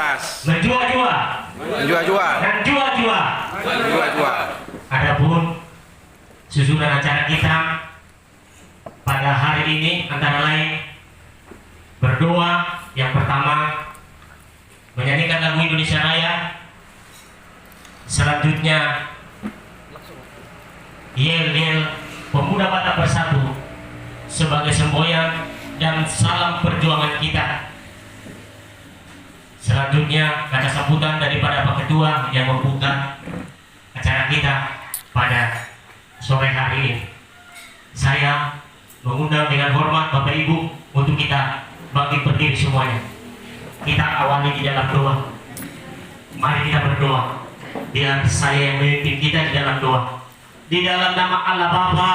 keras, menjua-jua, menjua-jua, dan jua-jua. menjua-jua. Adapun susunan acara kita pada hari ini antara lain berdoa. Yang pertama menyanyikan lagu Indonesia Raya, selanjutnya yel-yel Pemuda Batak Bersatu sebagai semboyan dan salam perjuangan kita. Selanjutnya kata sambutan daripada Pak Ketua yang membuka acara kita pada sore hari ini. Saya mengundang dengan hormat Bapak Ibu untuk kita bangkit berdiri semuanya. Kita awali di dalam doa. Mari kita berdoa. Biar saya yang memimpin kita di dalam doa. Di dalam nama Allah Bapa,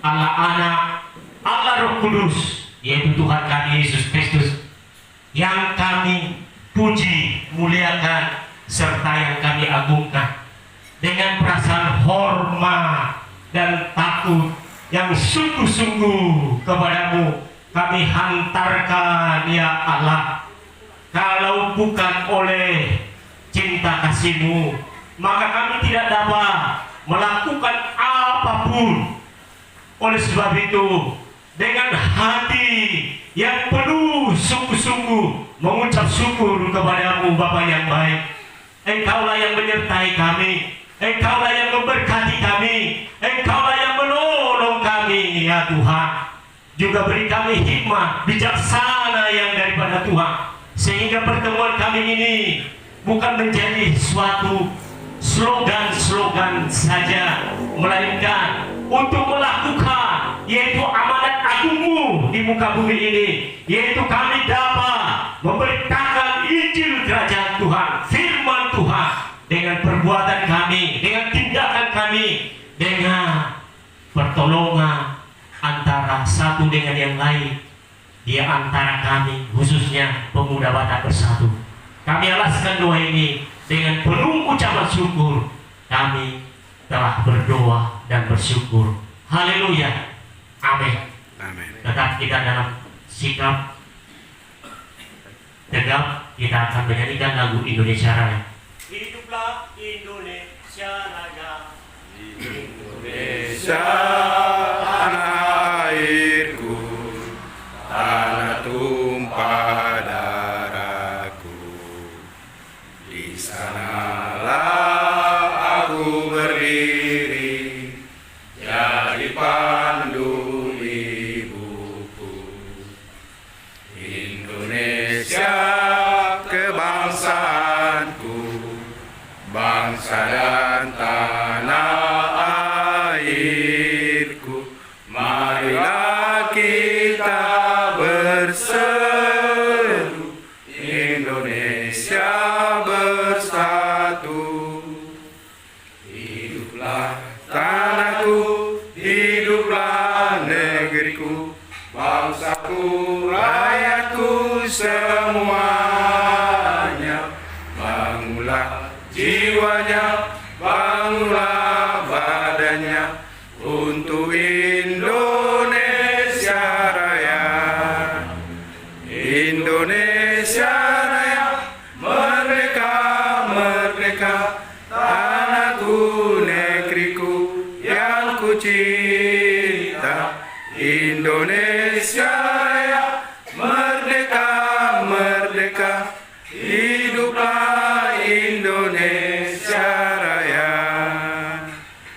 Allah Anak, Allah Roh Kudus, yaitu Tuhan kami Yesus Kristus, yang kami puji, muliakan, serta yang kami agungkan dengan perasaan hormat dan takut yang sungguh-sungguh kepadamu kami hantarkan ya Allah. Kalau bukan oleh cinta kasih-Mu, maka kami tidak dapat melakukan apapun. Oleh sebab itu, dengan hati yang penuh sungguh-sungguh mengucap syukur kepadamu Bapa yang baik. Engkaulah yang menyertai kami, Engkaulah yang memberkati kami, Engkaulah yang menolong kami ya Tuhan. Juga beri kami hikmah bijaksana yang daripada Tuhan, sehingga pertemuan kami ini bukan menjadi suatu slogan-slogan saja, melainkan untuk melakukan yaitu amanat agung-Mu di muka bumi ini, yaitu kami dapat memberitakan Injil Kerajaan Tuhan, firman Tuhan, dengan perbuatan kami, dengan tindakan kami, dengan pertolongan antara satu dengan yang lain di antara kami, khususnya Pemuda Batak Bersatu. Kami alaskan doa ini dengan penuh ucapan syukur. Kami telah berdoa dan bersyukur. Haleluya. Amin. Amin. Tetap kita dalam sikap tegap, kita akan menyanyikan lagu Indonesia Raya. Hiduplah Indonesia Raya. Indonesia tanah airku, tanah tumpah darahku. Di sanalah aku berdiri, jadi pandu ibuku. Indonesia kebangsaanku, bangsa dan tanah airku. Marilah kita berseru, Indonesia bersatu. Hiduplah tanahku, hiduplah negeriku, bangsaku, rakyatku semuanya. Bangunlah jiwanya, bangunlah badannya untuk Indonesia Raya. Indonesia Raya, merdeka, merdeka, tanahku, negeriku yang ku cinta. Indonesia Raya, merdeka, merdeka, hiduplah Indonesia Raya.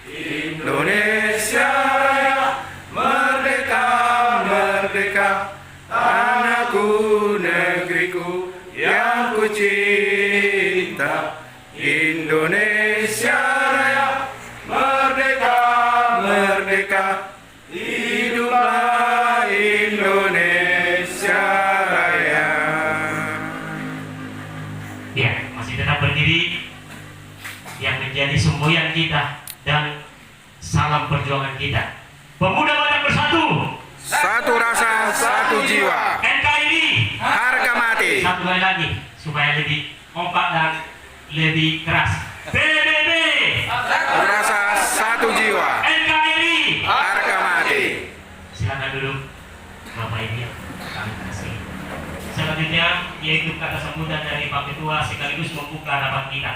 Indonesia Raya, merdeka, merdeka, tanahku, negeriku yang ku cinta. Indonesia Raya, merdeka, merdeka, hiduplah Indonesia Raya. Ya, masih tetap berdiri yang menjadi semboyan kita dan salam perjuangan kita. Pemuda Batak Bersatu, Satu rasa, satu jiwa, NKRI. harga mati. Satu kali lagi supaya lebih kompak dan lebih keras. PBB, Satu rasa, satu jiwa, NKRI. harga mati. Silakan duduk Bapak Ibu yang kami kasih. Selanjutnya selanjutnya yaitu kata sambutan dari Pak Ketua sekaligus membuka rapat kita.